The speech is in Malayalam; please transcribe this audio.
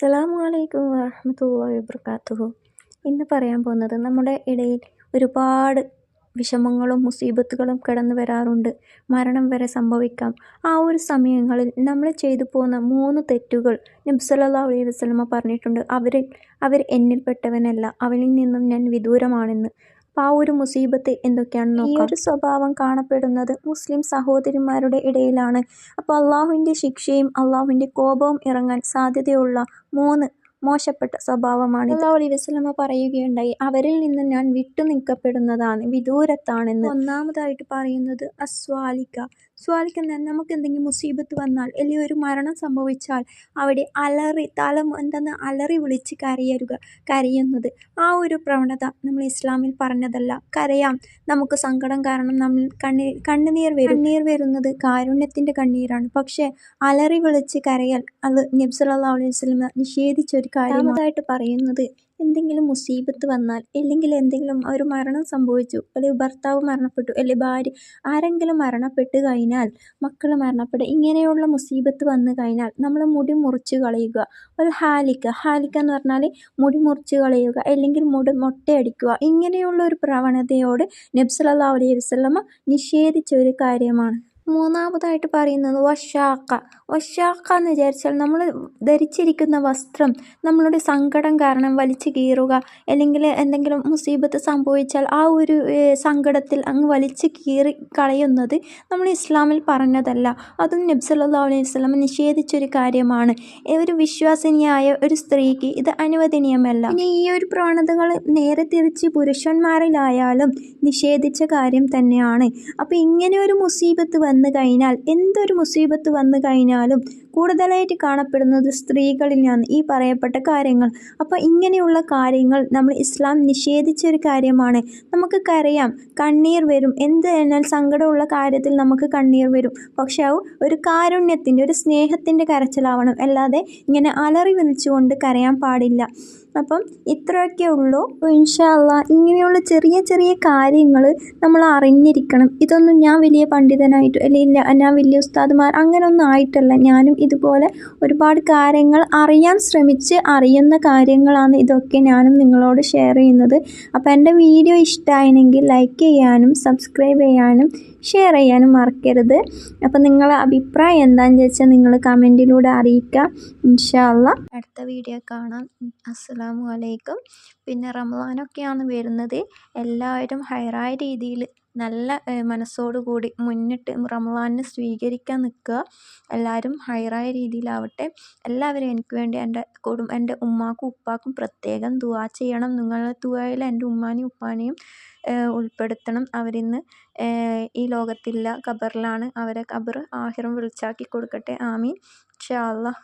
അസ്സലാമു അലൈക്കും വറഹ്മത്തുള്ളാഹി വബറകാതുഹു. ഇന്ന് പറയാൻ പോകുന്നത് നമ്മുടെ ഇടയിൽ ഒരുപാട് വിഷമങ്ങളും മുസീബത്തുകളും കടന്നു വരാറുണ്ട്. മരണം വരെ സംഭവിക്കാം. ആ ഒരു സമയങ്ങളിൽ നമ്മൾ ചെയ്തു പോകുന്ന 3 തെറ്റുകൾ നബി സല്ലല്ലാഹു അലൈഹി വസല്ലമ പറഞ്ഞിട്ടുണ്ട്. അവർ എന്നിൽപ്പെട്ടവനല്ല, അവനിൽ നിന്നും ഞാൻ വിദൂരമാണെന്ന്. അപ്പോൾ ആ ഒരു മുസീബത്ത് എന്തൊക്കെയാണെന്ന് നോക്കാം. ഈ ഒരു സ്വഭാവം കാണപ്പെടുന്നത് മുസ്ലിം സഹോദരിമാരുടെ ഇടയിലാണ്. അപ്പോൾ അള്ളാഹുവിൻ്റെ ശിക്ഷയും അള്ളാഹുവിൻ്റെ കോപവും ഇറങ്ങാൻ സാധ്യതയുള്ള 3 മോശപ്പെട്ട സ്വഭാവമാണ്. സല്ലല്ലാഹു അലൈഹി വസല്ലമ പറയുകയുണ്ടായി, അവരിൽ നിന്ന് ഞാൻ വിട്ടു നിൽക്കപ്പെടുന്നതാണ്, വിദൂരത്താണെന്ന്. ഒന്നാമതായിട്ട് പറയുന്നത് സ്വാലിക്ക എന്നാൽ നമുക്ക് എന്തെങ്കിലും മുസീബത്ത് വന്നാൽ അല്ലെങ്കിൽ ഒരു മരണം സംഭവിച്ചാൽ അവിടെ അലറി വിളിച്ച് കരയുന്നത്. ആ ഒരു പ്രവണത നമ്മൾ ഇസ്ലാമിൽ പറഞ്ഞതല്ല. കരയാം, നമുക്ക് സങ്കടം കാരണം നമ്മൾ കണ്ണുനീർ വരുന്നത് കാരുണ്യത്തിൻ്റെ കണ്ണീരാണ്. പക്ഷേ അലറി വിളിച്ച് കരയൽ അത് നബി സല്ലല്ലാഹു അലൈഹി വസല്ലമ നിഷേധിച്ചൊരു കാര്യമാണ്. രണ്ടാമതായിട്ട് പറയുന്നത്, എന്തെങ്കിലും മുസീബത്ത് വന്നാൽ അല്ലെങ്കിൽ എന്തെങ്കിലും ഒരു മരണം സംഭവിച്ചു, അല്ലെങ്കിൽ ഭർത്താവ് മരണപ്പെട്ടു, അല്ലെങ്കിൽ ഭാര്യ ആരെങ്കിലും മരണപ്പെട്ട് കഴിഞ്ഞാൽ, മക്കൾ മരണപ്പെട്ടു, ഇങ്ങനെയുള്ള മുസീബത്ത് വന്നു കഴിഞ്ഞാൽ നമ്മൾ മുടി മുറിച്ച് കളയുക. ഹാലിക്ക എന്ന് പറഞ്ഞാൽ മുടി മുറിച്ച് കളയുക, അല്ലെങ്കിൽ മൊട്ടയടിക്കുക. ഇങ്ങനെയുള്ള ഒരു പ്രവണതയോട് നബി സല്ലല്ലാഹു അലൈഹി വസല്ലമ നിഷേധിച്ച ഒരു കാര്യമാണ്. മൂന്നാമതായിട്ട് പറയുന്നത് വശാക്ക എന്ന് വിചാരിച്ചാൽ നമ്മൾ ധരിച്ചിരിക്കുന്ന വസ്ത്രം നമ്മളുടെ സങ്കടം കാരണം വലിച്ചു കീറുക, അല്ലെങ്കിൽ എന്തെങ്കിലും മുസീബത്ത് സംഭവിച്ചാൽ ആ ഒരു സങ്കടത്തിൽ അങ്ങ് വലിച്ചു കീറി കളയുന്നത് നമ്മൾ ഇസ്ലാമിൽ പറഞ്ഞതല്ല. അതും നബി സല്ലല്ലാഹു അലൈഹി വസല്ലം നിഷേധിച്ചൊരു കാര്യമാണ്. ഒരു വിശ്വാസിനിയായ ഒരു സ്ത്രീക്ക് ഇത് അനുവദനീയമല്ല. ഇനി ഈ ഒരു പ്രവണതകൾ നേരെ തിരിച്ച് പുരുഷന്മാരിലായാലും നിഷേധിച്ച കാര്യം തന്നെയാണ്. അപ്പോൾ ഇങ്ങനെ ഒരു മുസീബത്ത് വന്നു കഴിഞ്ഞാൽ, എന്തൊരു മുസീബത്ത് വന്നു കഴിഞ്ഞാലും കൂടുതലായിട്ട് കാണപ്പെടുന്നത് സ്ത്രീകളിലാണ് ഈ പറയപ്പെട്ട കാര്യങ്ങൾ. അപ്പോൾ ഇങ്ങനെയുള്ള കാര്യങ്ങൾ നമ്മൾ ഇസ്ലാം നിഷേധിച്ച ഒരു കാര്യമാണ്. നമുക്ക് കരയാം, കണ്ണീർ വരും, എന്നാൽ സങ്കടമുള്ള കാര്യത്തിൽ നമുക്ക് കണ്ണീർ വരും. പക്ഷേ ഒരു കാരുണ്യത്തിൻ്റെ, ഒരു സ്നേഹത്തിൻ്റെ കരച്ചിലാവണം, അല്ലാതെ ഇങ്ങനെ അലറി വിളിച്ചുകൊണ്ട് കരയാൻ പാടില്ല. അപ്പം ഇത്രയൊക്കെ ഉള്ളൂ. ഇൻഷാ അല്ലാഹ് ഇങ്ങനെയുള്ള ചെറിയ ചെറിയ കാര്യങ്ങൾ നമ്മൾ അറിഞ്ഞിരിക്കണം. ഇതൊന്നും ഞാൻ വലിയ പണ്ഡിതനായിട്ട് അല്ലെങ്കിൽ ഞാൻ വലിയ ഉസ്താദുമാർ അങ്ങനെയൊന്നും ആയിട്ടല്ല. ഞാനും ഇതുപോലെ ഒരുപാട് കാര്യങ്ങൾ അറിയാൻ ശ്രമിച്ച് അറിയുന്ന കാര്യങ്ങളാണ് ഇതൊക്കെ ഞാനും നിങ്ങളോട് ഷെയർ ചെയ്യുന്നത്. അപ്പോൾ എൻ്റെ വീഡിയോ ഇഷ്ടമായെങ്കിൽ ലൈക്ക് ചെയ്യാനും സബ്സ്ക്രൈബ് ചെയ്യാനും ഷെയർ ചെയ്യാനും മറക്കരുത്. അപ്പോൾ നിങ്ങളെ അഭിപ്രായം എന്താണെന്ന് വെച്ചാൽ നിങ്ങൾ കമൻറ്റിലൂടെ അറിയിക്കുക. ഇൻഷാ അല്ലാഹ് അടുത്ത വീഡിയോ കാണാം. അസ്സലാമു അലൈക്കും. പിന്നെ റമദാനൊക്കെയാണ് വരുന്നത്. എല്ലാവരും ഹൈറായ രീതിയിൽ നല്ല മനസ്സോടുകൂടി മുന്നിട്ട് റമദാനിനെ സ്വീകരിക്കാൻ നിൽക്കുക. എല്ലാവരും ഹൈറായ രീതിയിലാവട്ടെ. എല്ലാവരും എനിക്ക് വേണ്ടി എൻ്റെ ഉമ്മാക്കും ഉപ്പാക്കും പ്രത്യേകം ദുആ ചെയ്യണം. നിങ്ങളുടെ ദുആയിൽ എൻ്റെ ഉമ്മാനെയും ഉപ്പാനെയും ഉൾപ്പെടുത്തണം. അവരിന്ന് ഈ ലോകത്തില്ല, ഖബറിലാണ്. അവരെ ഖബർ ആഖിറം വിളിച്ചാക്കി കൊടുക്കട്ടെ. ആമീൻ. ഇൻഷാ അല്ലാഹ്.